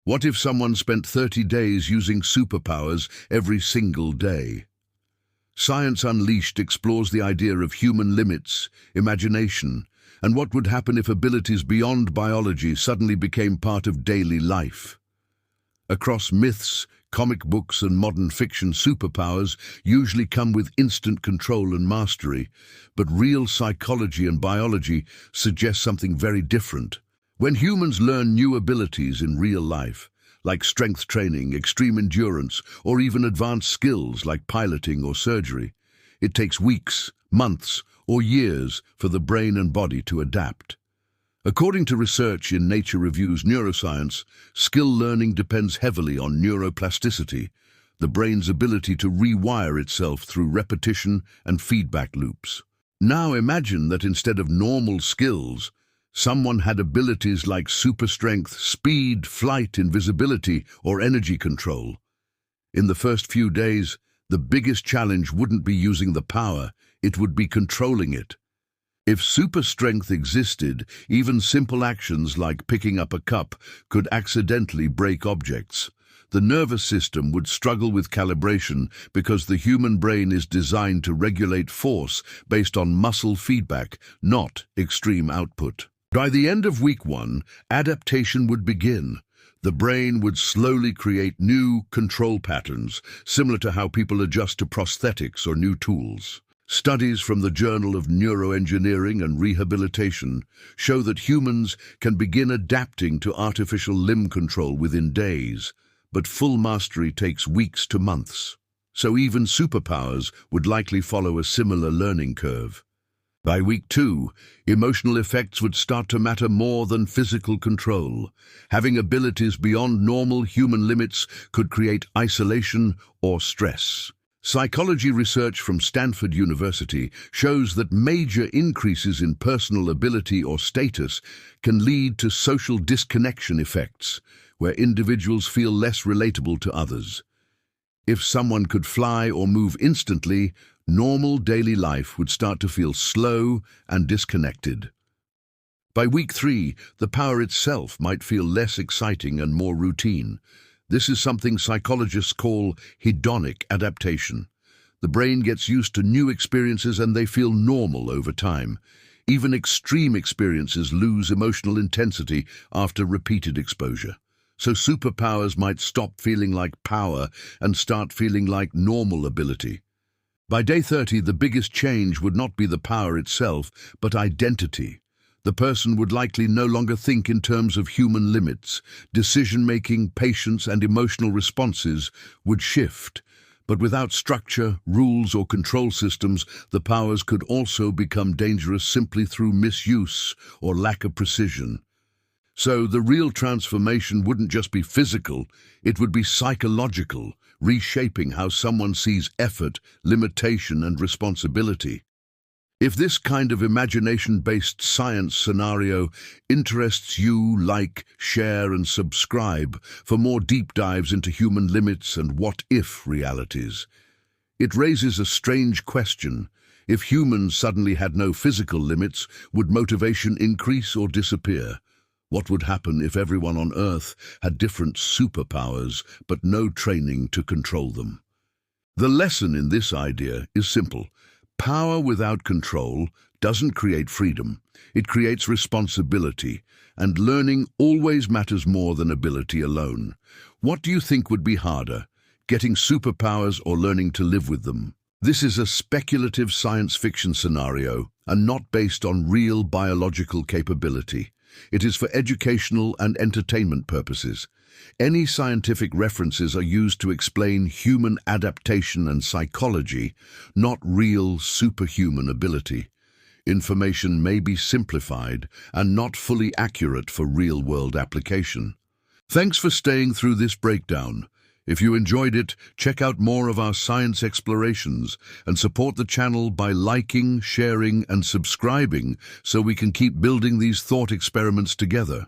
What if someone spent 30 days using superpowers every single day? Science Unleashed explores the idea of human limits, imagination, and what would happen if abilities beyond biology suddenly became part of daily life. Across myths, comic books, and modern fiction, superpowers usually come with instant control and mastery, but real psychology and biology suggest something very different. When humans learn new abilities in real life, like strength training, extreme endurance, or even advanced skills like piloting or surgery, it takes weeks, months, or years for the brain and body to adapt. According to research in Nature Review's Neuroscience, skill learning depends heavily on neuroplasticity, the brain's ability to rewire itself through repetition and feedback loops. Now imagine that instead of normal skills, someone had abilities like super strength, speed, flight, invisibility, or energy control. In the first few days, the biggest challenge wouldn't be using the power, it would be controlling it. If super strength existed, even simple actions like picking up a cup could accidentally break objects. The nervous system would struggle with calibration because the human brain is designed to regulate force based on muscle feedback, not extreme output. By the end of week 1, adaptation would begin. The brain would slowly create new control patterns, similar to how people adjust to prosthetics or new tools. Studies from the Journal of Neuroengineering and Rehabilitation show that humans can begin adapting to artificial limb control within days, but full mastery takes weeks to months. So even superpowers would likely follow a similar learning curve. By week 2, emotional effects would start to matter more than physical control. Having abilities beyond normal human limits could create isolation or stress. Psychology research from Stanford University shows that major increases in personal ability or status can lead to social disconnection effects, where individuals feel less relatable to others. If someone could fly or move instantly, normal daily life would start to feel slow and disconnected. By week 3, the power itself might feel less exciting and more routine. This is something psychologists call hedonic adaptation. The brain gets used to new experiences and they feel normal over time. Even extreme experiences lose emotional intensity after repeated exposure. So superpowers might stop feeling like power and start feeling like normal ability. By day 30, the biggest change would not be the power itself, but identity. The person would likely no longer think in terms of human limits. Decision-making, patience, and emotional responses would shift. But without structure, rules, or control systems, the powers could also become dangerous simply through misuse or lack of precision. So the real transformation wouldn't just be physical, it would be psychological, reshaping how someone sees effort, limitation, and responsibility. If this kind of imagination-based science scenario interests you, like, share, and subscribe for more deep dives into human limits and what-if realities. It raises a strange question. If humans suddenly had no physical limits, would motivation increase or disappear? What would happen if everyone on Earth had different superpowers but no training to control them? The lesson in this idea is simple. Power without control doesn't create freedom. It creates responsibility, and learning always matters more than ability alone. What do you think would be harder, getting superpowers or learning to live with them? This is a speculative science fiction scenario and not based on real biological capability. It is for educational and entertainment purposes. Any scientific references are used to explain human adaptation and psychology, not real superhuman ability. Information may be simplified and not fully accurate for real-world application. Thanks for staying through this breakdown. If you enjoyed it, check out more of our science explorations and support the channel by liking, sharing, and subscribing so we can keep building these thought experiments together.